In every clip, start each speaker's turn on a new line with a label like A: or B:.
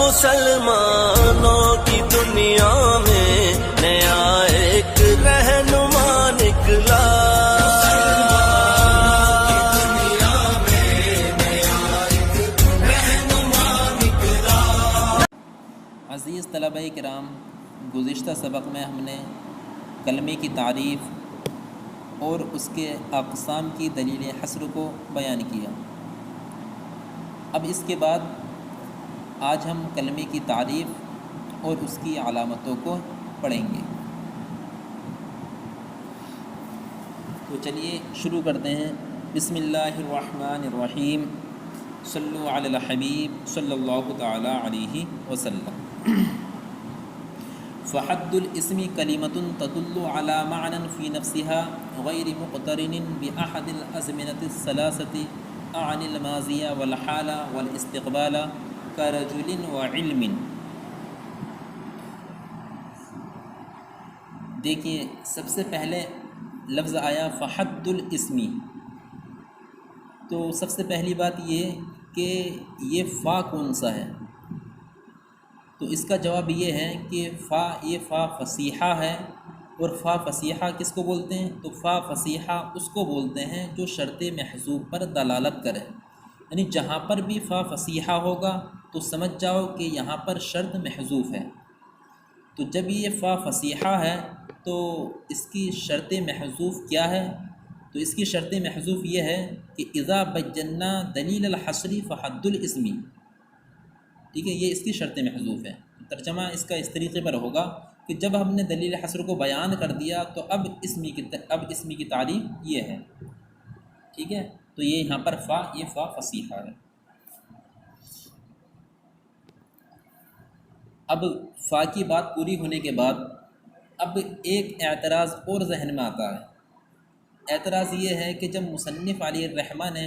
A: مسلمانوں کی دنیا میں نیا ایک رہنما نکلا،
B: عزیز طلبہ کرام، گزشتہ سبق میں ہم نے کلمے کی تعریف اور اس کے اقسام کی دلیل حصر کو بیان کیا۔ اب اس کے بعد آج ہم کلمے کی تعریف اور اس کی علامتوں کو پڑھیں گے۔ تو چلیے شروع کرتے ہیں۔ بسم اللہ الرحمن الرحیم، صلو علی الحبیب صلی اللہ تعالی علیہ وسلم۔ فحد الاسم کلمۃ تدل علی معنی فی نفسها غیر مقترن بأحد الازمنة الثلاثة عن الماضی والحال والاستقبال کرجل وعلم۔ دیکھیے سب سے پہلے لفظ آیا فحد الاسمی، تو سب سے پہلی بات یہ کہ یہ فا کون سا ہے؟ تو اس کا جواب یہ ہے کہ یہ فا فصیحہ ہے، اور فا فصیحہ کس کو بولتے ہیں؟ تو فا فصیحہ اس کو بولتے ہیں جو شرط محذوف پر دلالت کرے، یعنی جہاں پر بھی فا فصیحہ ہوگا تو سمجھ جاؤ کہ یہاں پر شرط محذوف ہے۔ تو جب یہ فا فصیحہ ہے تو اس کی شرط محذوف کیا ہے؟ تو اس کی شرط محذوف یہ ہے کہ اذا بجنا دلیل الحصر فحد الاسمی، ٹھیک ہے، یہ اس کی شرط محذوف ہے۔ ترجمہ اس کا اس طریقے پر ہوگا کہ جب ہم نے دلیل حصر کو بیان کر دیا تو اب اسمی کی تعریف یہ ہے، ٹھیک ہے۔ تو یہ یہاں پر یہ فا فصیحہ ہے۔ اب فا کی بات پوری ہونے کے بعد اب ایک اعتراض اور ذہن میں آتا ہے۔ اعتراض یہ ہے کہ جب مصنف علیہ الرحمہ نے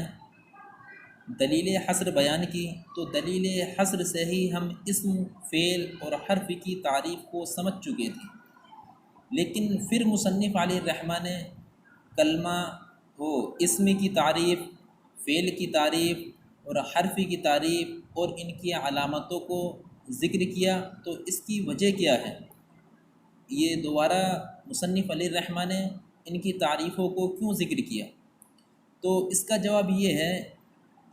B: دلیل حصر بیان کی تو دلیل حصر سے ہی ہم اسم، فعل اور حرف کی تعریف کو سمجھ چکے تھے، لیکن پھر مصنف علیہ الرحمہ نے کلمہ اسم کی تعریف، فعل کی تعریف اور حرف کی تعریف اور ان کی علامتوں کو ذکر کیا۔ تو اس کی وجہ کیا ہے؟ یہ دوبارہ مصنف علیہ الرحمہ نے ان کی تعریفوں کو کیوں ذکر کیا؟ تو اس کا جواب یہ ہے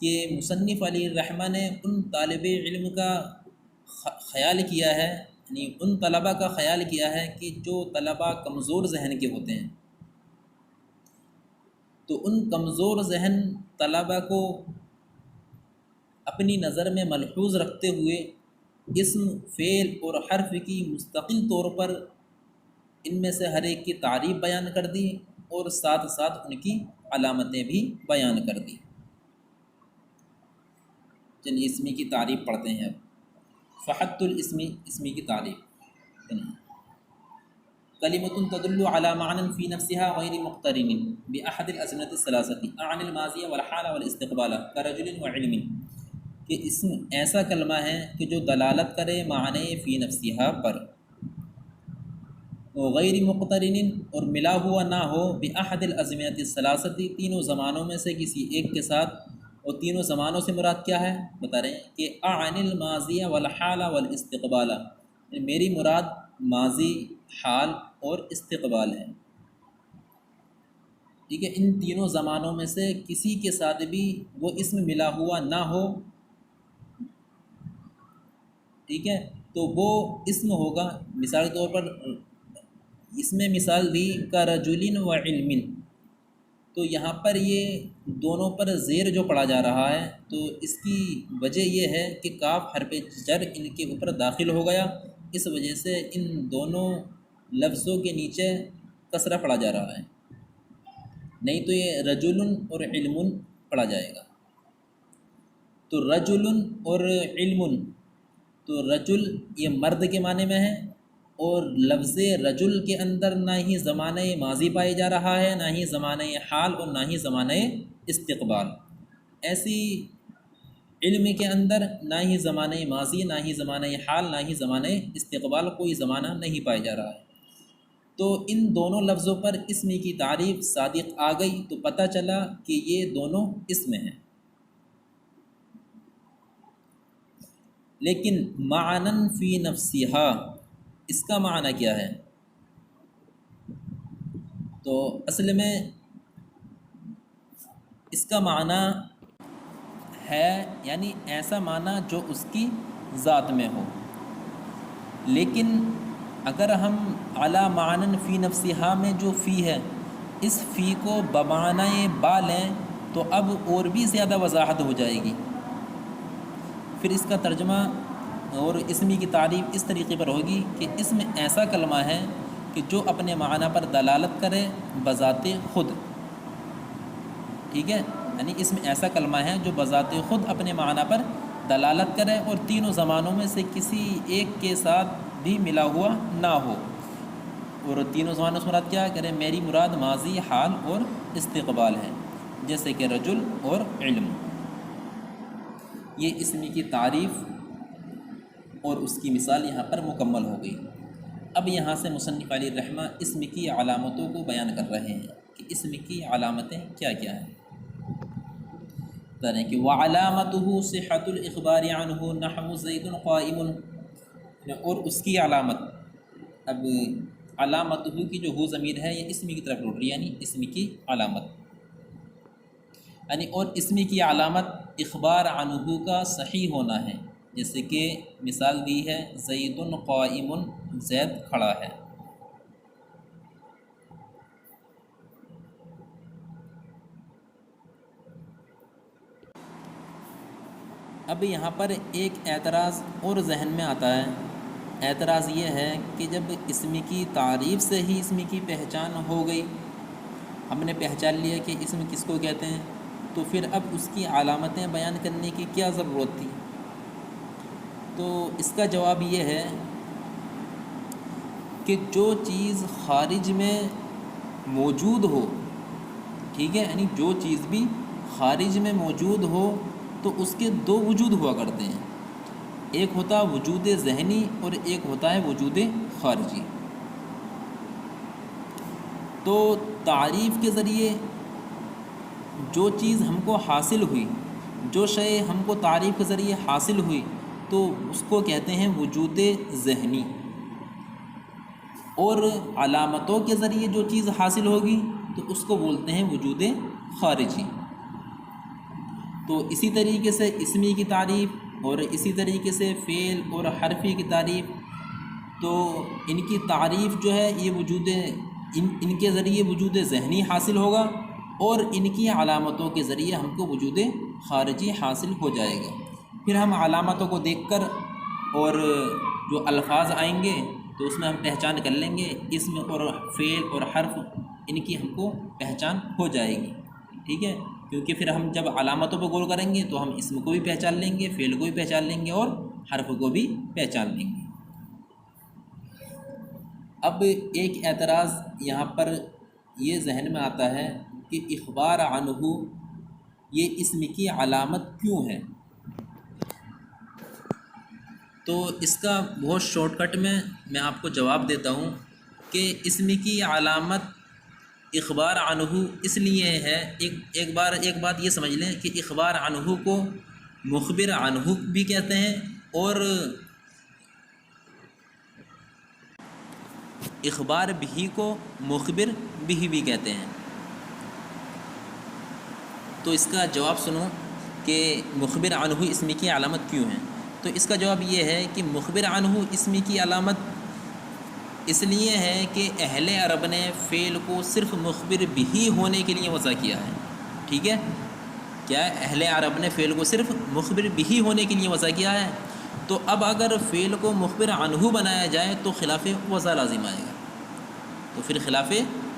B: کہ مصنف علیہ الرحمہ نے ان طالب علم کا خیال کیا ہے، یعنی ان طلباء کا خیال کیا ہے کہ جو طلباء کمزور ذہن کے ہوتے ہیں، تو ان کمزور ذہن طلباء کو اپنی نظر میں ملحوظ رکھتے ہوئے اسم، فعل اور حرف کی مستقل طور پر ان میں سے ہر ایک کی تعریف بیان کر دی اور ساتھ ساتھ ان کی علامتیں بھی بیان کر دی۔ چلیے اسمی کی تعریف پڑھتے ہیں۔ فحد الاسمی، اسمی کی تعریف، کلمۃ تدل علی معنی فی نفسها غیر مقترن بأحد الازمنة الثلاثة عن الماضی والحال والاستقبال کرجل وعلم، کہ اسم ایسا کلمہ ہے کہ جو دلالت کرے معنی فی نفسها پر، غیر مقترن اور ملا ہوا نہ ہو بأحد الازمنة الثلاثة، تینوں زمانوں میں سے کسی ایک کے ساتھ۔ اور تینوں زمانوں سے مراد کیا ہے؟ بتا رہے ہیں کہ عن الماضی والحال والاستقبال، میری مراد ماضی، حال اور استقبال ہے، ٹھیک ہے۔ ان تینوں زمانوں میں سے کسی کے ساتھ بھی وہ اسم ملا ہوا نہ ہو، ٹھیک ہے، تو وہ اسم ہوگا۔ مثال کے طور پر اس میں مثال دی کا رجل و علم، تو یہاں پر یہ دونوں پر زیر جو پڑھا جا رہا ہے، تو اس کی وجہ یہ ہے کہ کاف حرف جر ان کے اوپر داخل ہو گیا، اس وجہ سے ان دونوں لفظوں کے نیچے کسرہ پڑھا جا رہا ہے، نہیں تو یہ رجل اور علم پڑھا جائے گا۔ تو رجل اور علم، تو رجل یہ مرد کے معنی میں ہے، اور لفظ رجل کے اندر نہ ہی زمانہ ماضی پائے جا رہا ہے، نہ ہی زمانہ حال اور نہ ہی زمانہ استقبال۔ ایسی علم کے اندر نہ ہی زمانہ ماضی، نہ ہی زمانہ حال، نہ ہی زمانہ استقبال، کوئی زمانہ نہیں پایا جا رہا ہے۔ تو ان دونوں لفظوں پر اسم کی تعریف صادق آ گئی تو پتہ چلا کہ یہ دونوں اسم ہیں۔ لیکن معنن فی نفسہا اس کا معنی کیا ہے؟ تو اصل میں اس کا معنی ہے یعنی ایسا معنی جو اس کی ذات میں ہو، لیکن اگر ہم علی معنن فی نفسہا میں جو فی ہے اس فی کو بمعنی با لیں تو اب اور بھی زیادہ وضاحت ہو جائے گی۔ پھر اس کا ترجمہ اور اسمی کی تعریف اس طریقے پر ہوگی کہ اسم ایسا کلمہ ہے کہ جو اپنے معنی پر دلالت کرے بذات خود، ٹھیک ہے، یعنی اسم ایسا کلمہ ہے جو بذات خود اپنے معنی پر دلالت کرے اور تینوں زمانوں میں سے کسی ایک کے ساتھ بھی ملا ہوا نہ ہو۔ اور تینوں زمانوں سے مراد کیا کرے؟ میری مراد ماضی، حال اور استقبال ہے، جیسے کہ رجل اور علم۔ یہ اسمی کی تعریف اور اس کی مثال یہاں پر مکمل ہو گئی۔ اب یہاں سے مصنف علیہ الرحمہ اسم کی علامتوں کو بیان کر رہے ہیں کہ اسم کی علامتیں کیا کیا ہیں۔ کہ وَعَلَامَتُهُ صِحَّةُ الْإِخْبَارِ عَنْهُ نَحْوُ زَيْدٌ قَائِمٌ، اور اس کی علامت، اب علامتہ کی جو ہو ضمیر ہے یہ اسمی کی طرف لوٹ رہی ہے، یعنی اسمی کی علامت، یعنی اور اسمی کی علامت اخبار عنہ کا صحیح ہونا ہے، جیسے کہ مثال دی ہے زید قائم، زید کھڑا ہے۔ اب یہاں پر ایک اعتراض اور ذہن میں آتا ہے، اعتراض یہ ہے کہ جب اسم کی تعریف سے ہی اسم کی پہچان ہو گئی، ہم نے پہچان لیا کہ اسم کس کو کہتے ہیں، تو پھر اب اس کی علامتیں بیان کرنے کی کیا ضرورت تھی؟ تو اس کا جواب یہ ہے کہ جو چیز خارج میں موجود ہو، ٹھیک ہے، یعنی جو چیز بھی خارج میں موجود ہو تو اس کے دو وجود ہوا کرتے ہیں، ایک ہوتا ہے وجود ذہنی اور ایک ہوتا ہے وجود خارجی۔ تو تعریف کے ذریعے جو چیز ہم کو حاصل ہوئی، جو شے ہم کو تعریف کے ذریعے حاصل ہوئی تو اس کو کہتے ہیں وجود ذہنی، اور علامتوں کے ذریعے جو چیز حاصل ہوگی تو اس کو بولتے ہیں وجود خارجی۔ تو اسی طریقے سے اسمی کی تعریف اور اسی طریقے سے فعل اور حرفی کی تعریف، تو ان کی تعریف جو ہے یہ وجود ان کے ذریعے وجود ذہنی حاصل ہوگا، اور ان کی علامتوں کے ذریعے ہم کو وجود خارجی حاصل ہو جائے گا۔ پھر ہم علامتوں کو دیکھ کر اور جو الفاظ آئیں گے تو اس میں ہم پہچان کر لیں گے، اسم اور فعل اور حرف ان کی ہم کو پہچان ہو جائے گی، ٹھیک ہے، کیونکہ پھر ہم جب علامتوں پہ غور کریں گے تو ہم اسم کو بھی پہچان لیں گے، فعل کو بھی پہچان لیں گے اور حرف کو بھی پہچان لیں گے۔ اب ایک اعتراض یہاں پر یہ ذہن میں آتا ہے کہ اخبار عنہ یہ اسم کی علامت کیوں ہے؟ تو اس کا بہت شارٹ کٹ میں آپ کو جواب دیتا ہوں کہ اسم کی علامت اخبار عنہ اس لیے ہے، ایک بات یہ سمجھ لیں کہ اخبار عنہ کو مخبر عنہ بھی کہتے ہیں اور اخبار بھی کو مخبر بھی کہتے ہیں۔ تو اس کا جواب سنو کہ مخبر عنہ اسم کی علامت کیوں ہے؟ تو اس کا جواب یہ ہے کہ مخبر عنہ اسم کی علامت اس لیے ہے کہ اہل عرب نے فعل کو صرف مخبر بھی ہونے کے لیے وضع کیا ہے، ٹھیک ہے، کیا اہل عرب نے فعل کو صرف مخبر بھی ہونے کے لیے وضع کیا ہے، تو اب اگر فعل کو مخبر عنہ بنایا جائے تو خلاف وضع لازم آئے گا، تو پھر خلاف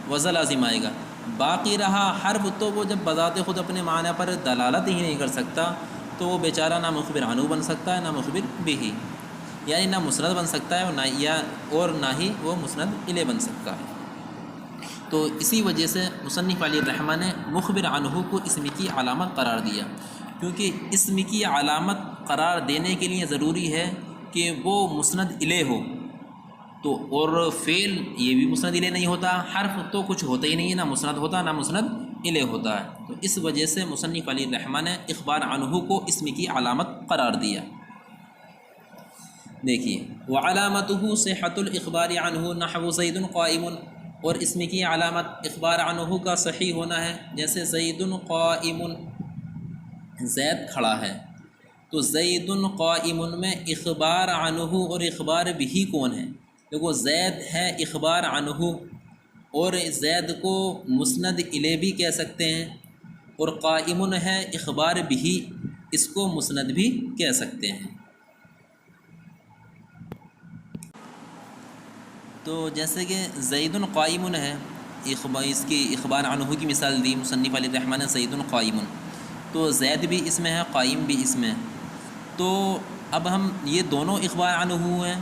B: وضع لازم آئے گا۔ باقی رہا حرف، تو وہ جب بذات خود اپنے معنی پر دلالت ہی نہیں کر سکتا تو وہ بیچارہ نہ مخبر عنہ بن سکتا ہے نہ مخبر بھی، یعنی نہ مسند بن سکتا ہے اور نہ ہی وہ مسند الیہ بن سکتا ہے۔ تو اسی وجہ سے مصنف علیہ الرحمہ نے مخبر عنہ کو اسم کی علامت قرار دیا، کیونکہ اسم کی علامت قرار دینے کے لیے ضروری ہے کہ وہ مسند الیہ ہو، تو اور فعل یہ بھی مسند الیہ نہیں ہوتا، حرف تو کچھ ہوتا ہی نہیں ہے، نہ مسند ہوتا نہ مسند الیہ ہوتا ہے، تو اس وجہ سے مصنف علیہ الرحمہ نے اخبار عنہ کو اسم کی علامت قرار دیا۔ دیکھیے وعلامتہ صحۃ الاخبار عنہ نحو زید قائم، اور اسم کی علامت اخبار عنہ کا صحیح ہونا ہے، جیسے زید قائم، زید کھڑا ہے، تو زید قائم میں اخبار عنہ اور اخبار بھی کون ہے؟ دیکھو زید ہے اخبار عنہ، اور زید کو مسند الیہ بھی کہہ سکتے ہیں، اور قائم ہے اخبار بھی، اس کو مسند بھی کہہ سکتے ہیں۔ تو جیسے کہ زید قائم ہے، اس کی اخبار عنہ کی مثال دی مصنف علیہ الرحمٰن، زید قائم، تو زید بھی اس میں ہے، قائم بھی اس میں ہے۔ تو اب ہم یہ دونوں اخبار عنہ ہیں،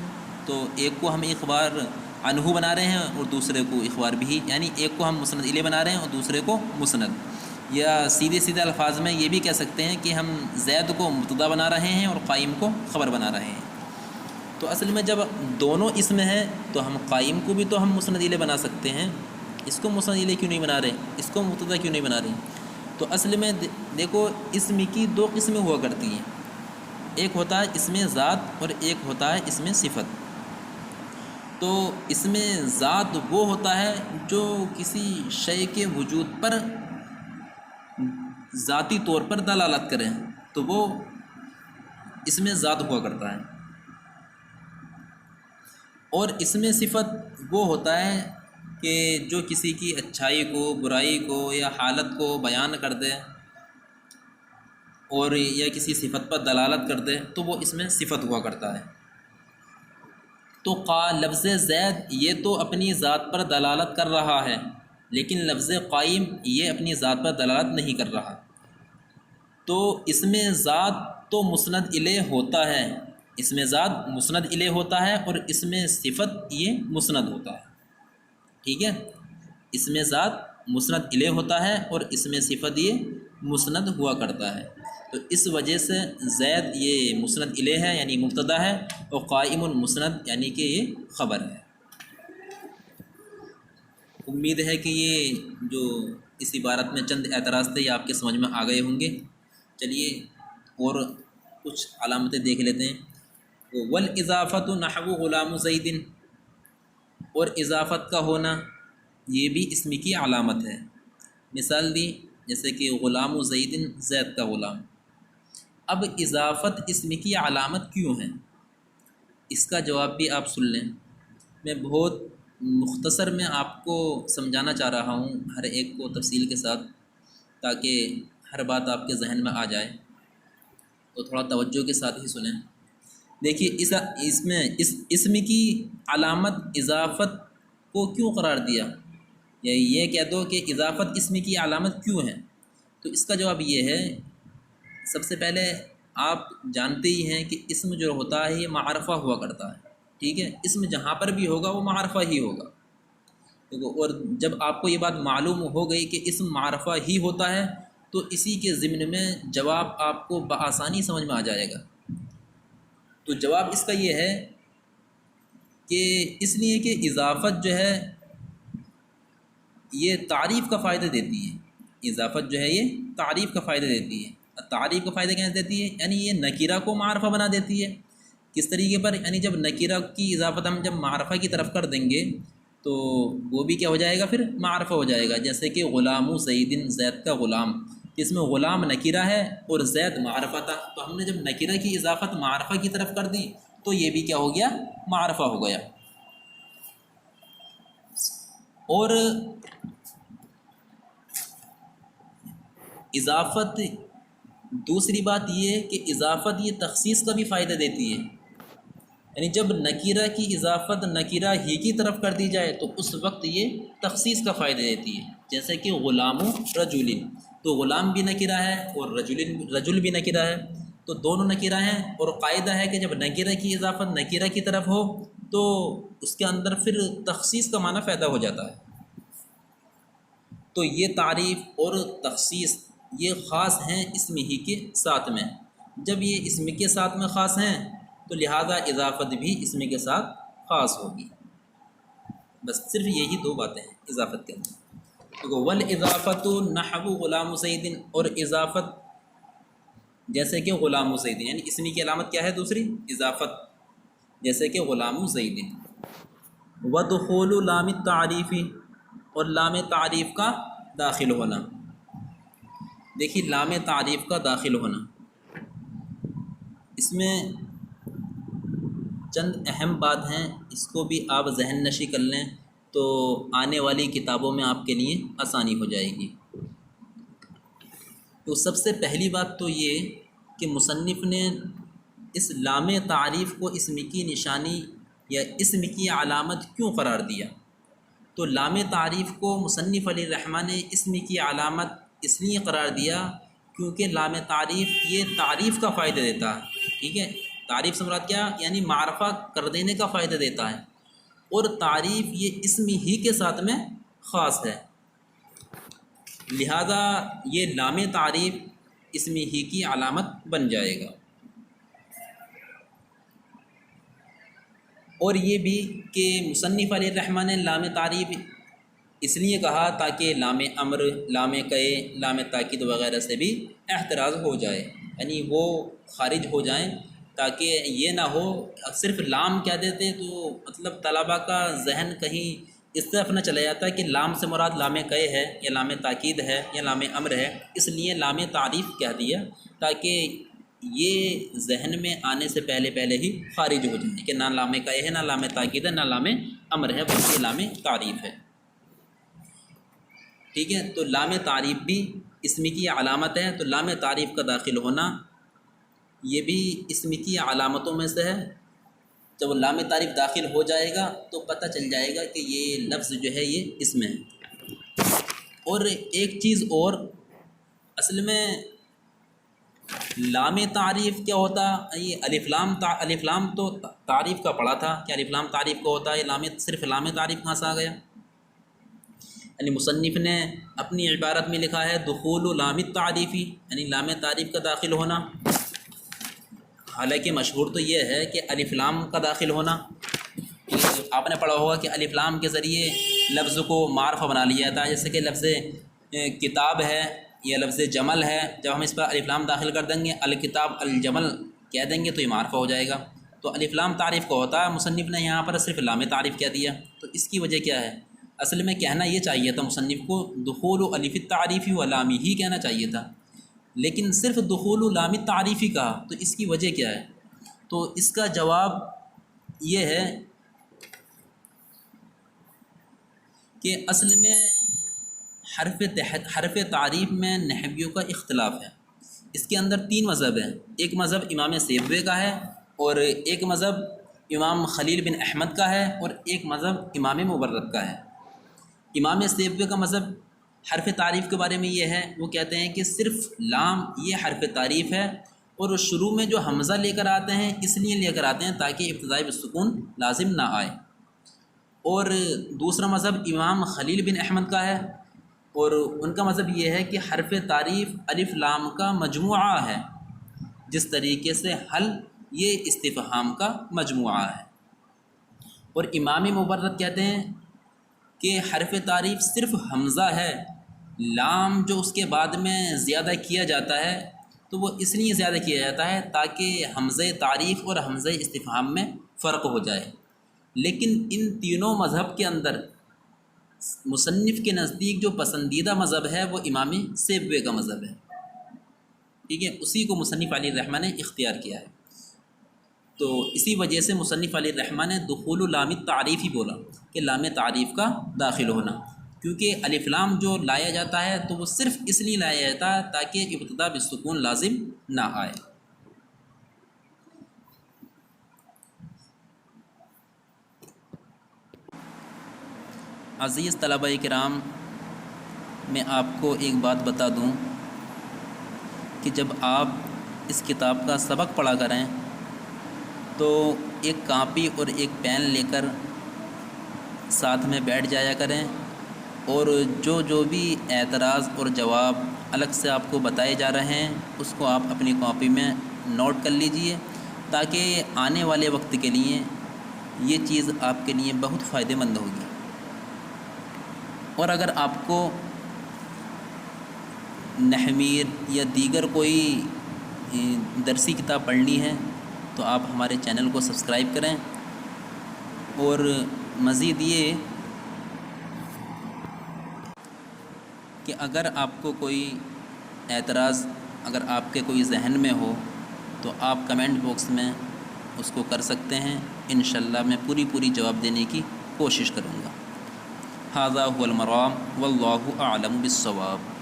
B: تو ایک کو ہم اخبار عنہ بنا رہے ہیں اور دوسرے کو اخبار بھی، یعنی ایک کو ہم مسند الیہ بنا رہے ہیں اور دوسرے کو مسند، یا سیدھے الفاظ میں یہ بھی کہہ سکتے ہیں کہ ہم زید کو مبتدا بنا رہے ہیں اور قائم کو خبر بنا رہے ہیں۔ تو اصل میں جب دونوں اسم ہیں تو ہم قائم کو بھی تو ہم مسند الیہ بنا سکتے ہیں، اس کو مسند الیہ کیوں نہیں بنا رہے، اس کو مبتدا کیوں نہیں بنا رہے؟ تو اصل میں دیکھو اسم کی دو قسمیں ہوا کرتی ہیں، ایک ہوتا ہے اسم ذات اور ایک ہوتا ہے اسم صفت۔ تو اسم ذات وہ ہوتا ہے جو کسی شے کے وجود پر ذاتی طور پر دلالت کریں، تو وہ اسم ذات ہوا کرتا ہے، اور اسم صفت وہ ہوتا ہے کہ جو کسی کی اچھائی کو، برائی کو یا حالت کو بیان کر دے اور یا کسی صفت پر دلالت کر دے، تو وہ اسم صفت ہوا کرتا ہے۔ تو لفظ زید یہ تو اپنی ذات پر دلالت کر رہا ہے، لیکن لفظ قائم یہ اپنی ذات پر دلالت نہیں کر رہا۔ تو اسم ذات تو مسند الیہ ہوتا ہے، اسم ذات مسند الیہ ہوتا ہے، اور اسم صفت یہ مسند ہوتا ہے، ٹھیک ہے؟ اسم ذات مسند الیہ ہوتا ہے اور اسم صفت یہ مسند ہوا کرتا ہے۔ تو اس وجہ سے زید یہ مسند الیہ ہے یعنی مبتدا ہے، اور قائم مسند یعنی کہ یہ خبر ہے۔ امید ہے کہ یہ جو اس عبارت میں چند اعتراض تھے یہ آپ کے سمجھ میں آ گئے ہوں گے۔ چلیے اور کچھ علامتیں دیکھ لیتے ہیں۔ والاضافۃ نحو غلام زید، اور اضافت کا ہونا یہ بھی اسم کی علامت ہے۔ مثال دی جیسے کہ غلام زید، زید کا غلام۔ اب اضافت اسم کی علامت کیوں ہے، اس کا جواب بھی آپ سن لیں۔ میں بہت مختصر میں آپ کو سمجھانا چاہ رہا ہوں ہر ایک کو تفصیل کے ساتھ، تاکہ ہر بات آپ کے ذہن میں آ جائے، تو تھوڑا توجہ کے ساتھ ہی سنیں۔ دیکھیے اس میں اسم کی علامت اضافت کو کیوں قرار دیا، یا یہ کہہ دو کہ اضافت اسم کی علامت کیوں ہے، تو اس کا جواب یہ ہے، سب سے پہلے آپ جانتے ہی ہیں کہ اسم جو ہوتا ہے یہ معرفہ ہوا کرتا ہے، ٹھیک ہے؟ اسم جہاں پر بھی ہوگا وہ معرفہ ہی ہوگا۔ اور جب آپ کو یہ بات معلوم ہو گئی کہ اسم معرفہ ہی ہوتا ہے، تو اسی کے ضمن میں جواب آپ کو بآسانی سمجھ میں آ جائے گا۔ تو جواب اس کا یہ ہے کہ اس لیے کہ اضافت جو ہے یہ تعریف کا فائدہ دیتی ہے، اضافت جو ہے یہ تعریف کا فائدہ دیتی ہے۔ تعریف کا فائدہ کیسے دیتی ہے؟ یعنی یہ نکیرہ کو معرفہ بنا دیتی ہے۔ کس طریقے پر؟ یعنی جب نکیرہ کی اضافت ہم جب معرفہ کی طرف کر دیں گے تو وہ بھی کیا ہو جائے گا، پھر معرفہ ہو جائے گا۔ جیسے کہ غلام زید، زید کا غلام، اس میں غلام نکیرہ ہے اور زید معرفہ تھا، تو ہم نے جب نکیرہ کی اضافت معرفہ کی طرف کر دی تو یہ بھی کیا ہو گیا، معرفہ ہو گیا۔ اور اضافت دوسری بات یہ ہے کہ اضافت یہ تخصیص کا بھی فائدہ دیتی ہے، یعنی جب نکیرہ کی اضافت نکیرہ ہی کی طرف کر دی جائے تو اس وقت یہ تخصیص کا فائدہ دیتی ہے۔ جیسے کہ غلام رجل، تو غلام بھی نکیرہ ہے اور رجل بھی نکیرہ ہے، تو دونوں نکیرہ ہیں، اور قاعدہ ہے کہ جب نکیرہ کی اضافت نکیرہ کی طرف ہو تو اس کے اندر پھر تخصیص کا معنی پیدا ہو جاتا ہے۔ تو یہ تعریف اور تخصیص یہ خاص ہیں اسم ہی کے ساتھ میں، جب یہ اسم کے ساتھ میں خاص ہیں تو لہذا اضافت بھی اسم کے ساتھ خاص ہوگی۔ بس صرف یہی دو باتیں ہیں اضافت کے اندر۔ والاضافۃ نحو غلام زید، اور اضافت جیسے کہ غلام زید، یعنی اسم کی علامت کیا ہے دوسری؟ اضافت۔ جیسے کہ غلام زید. ودخول لام التعریفی، اور لام تعریف کا داخل ہونا. دیکھیے لام تعریف کا داخل ہونا، اس میں چند اہم بات ہیں، اس کو بھی آپ ذہن نشی کر لیں تو آنے والی کتابوں میں آپ کے لیے آسانی ہو جائے گی. تو سب سے پہلی بات تو یہ کہ مصنف نے اس لام تعریف کو اسم کی نشانی یا اسم کی علامت کیوں قرار دیا. تو لام تعریف کو مصنف علیہ الرحمہ نے اسم کی علامت اس لیے قرار دیا کیونکہ لام تعریف یہ تعریف کا فائدہ دیتا ہے. ٹھیک ہے، تعریف سے مراد کیا، یعنی معرفہ کر دینے کا فائدہ دیتا ہے، اور تعریف یہ اسم ہی کے ساتھ میں خاص ہے، لہذا یہ لام تعریف اسم ہی کی علامت بن جائے گا. اور یہ بھی کہ مصنف علیہ الرحمہ نے لام تعریف اس لیے کہا تاکہ لام امر، لام کئے، لام تاکید وغیرہ سے بھی احتراز ہو جائے، یعنی وہ خارج ہو جائیں، تاکہ یہ نہ ہو صرف لام کہہ دیتے تو مطلب طلباء کا ذہن کہیں اس طرف نہ چلا جاتا کہ لام سے مراد لام کئے ہے یا لام تاکید ہے یا لام امر ہے، اس لیے لام تعریف کہہ دیا تاکہ یہ ذہن میں آنے سے پہلے ہی خارج ہو جائے کہ نہ لام کئے ہے، نہ لام تاکید ہے، نہ لام امر ہے، بلکہ لام تعریف ہے. ٹھیک ہے، تو لام تعریف بھی اسم کی علامت ہے، تو لام تعریف کا داخل ہونا یہ بھی اسم کی علامتوں میں سے ہے. جب لام تعریف داخل ہو جائے گا تو پتہ چل جائے گا کہ یہ لفظ جو ہے یہ اسم ہے. اور ایک چیز اور، اصل میں لام تعریف کیا ہوتا، یہ الف لام تو تعریف کا پڑھا تھا کہ الف لام تعریف کا ہوتا ہے، صرف لام تعریف کہاں سے آ گیا؟ یعنی مصنف نے اپنی عبارت میں لکھا ہے دخول لام التعریفی، یعنی لام تعریف کا داخل ہونا. حالانکہ مشہور تو یہ ہے کہ الف لام کا داخل ہونا. آپ نے پڑھا ہوگا کہ الف لام کے ذریعے لفظ کو معرفہ بنا لیا جاتا ہے، جیسے کہ لفظ کتاب ہے یا لفظ جمل ہے، جب ہم اس پر الف لام داخل کر دیں گے، الکتاب الجمل کہہ دیں گے تو یہ معرفہ ہو جائے گا. تو الف لام تعریف کا ہوتا ہے، مصنف نے یہاں پر صرف لام تعریف کہہ دیا. تو اس کی وجہ کیا ہے؟ اصل میں کہنا یہ چاہیے تھا مصنف کو دخول الف التعریفی و لامی ہی کہنا چاہیے تھا، لیکن صرف دخول لام التعریفی کہا. تو اس کی وجہ کیا ہے؟ تو اس کا جواب یہ ہے کہ اصل میں حرف تعریف میں نحویوں کا اختلاف ہے. اس کے اندر 3 مذہب ہیں. ایک مذہب امام سیبوی کا ہے، اور ایک مذہب امام خلیل بن احمد کا ہے، اور ایک مذہب امام مبرد کا ہے. امام سیبوی کا مذہب حرف تعریف کے بارے میں یہ ہے، وہ کہتے ہیں کہ صرف لام یہ حرف تعریف ہے، اور شروع میں جو حمزہ لے کر آتے ہیں اس لیے لے کر آتے ہیں تاکہ ابتدائی بالسکون لازم نہ آئے. اور دوسرا مذہب امام خلیل بن احمد کا ہے، اور ان کا مذہب یہ ہے کہ حرف تعریف الف لام کا مجموعہ ہے، جس طریقے سے حل یہ استفہام کا مجموعہ ہے. اور امام مبرد کہتے ہیں کہ حرف تعریف صرف حمزہ ہے، لام جو اس کے بعد میں زیادہ کیا جاتا ہے تو وہ اس لیے زیادہ کیا جاتا ہے تاکہ حمزہ تعریف اور حمزہ استفہام میں فرق ہو جائے. لیکن ان تینوں مذہب کے اندر مصنف کے نزدیک جو پسندیدہ مذہب ہے وہ امام سیبوی کا مذہب ہے. ٹھیک ہے، اسی کو مصنف علیہ الرحمہ نے اختیار کیا ہے. تو اسی وجہ سے مصنف علیہ الرحمہ نے دخول لام التعریف ہی بولا کہ لام تعریف کا داخل ہونا، کیونکہ الف لام جو لایا جاتا ہے تو وہ صرف اس لیے لایا جاتا ہے تاکہ ابتدا بالسکون لازم نہ آئے. عزیز طلبہ کرام، میں آپ کو ایک بات بتا دوں کہ جب آپ اس کتاب کا سبق پڑھا کریں تو ایک کاپی اور ایک پین لے کر ساتھ میں بیٹھ جایا کریں، اور جو بھی اعتراض اور جواب الگ سے آپ کو بتائے جا رہے ہیں اس کو آپ اپنی کاپی میں نوٹ کر لیجئے، تاکہ آنے والے وقت کے لیے یہ چیز آپ کے لیے بہت فائدہ مند ہوگی. اور اگر آپ کو نحویر یا دیگر کوئی درسی کتاب پڑھنی ہے تو آپ ہمارے چینل کو سبسکرائب کریں، اور مزید یہ کہ اگر آپ کو کوئی اعتراض اگر آپ کے کوئی ذہن میں ہو تو آپ کمنٹ باکس میں اس کو کر سکتے ہیں، انشاءاللہ میں پوری جواب دینے کی کوشش کروں گا۔ ھذا ھو المرام واللہ اعلم بالصواب۔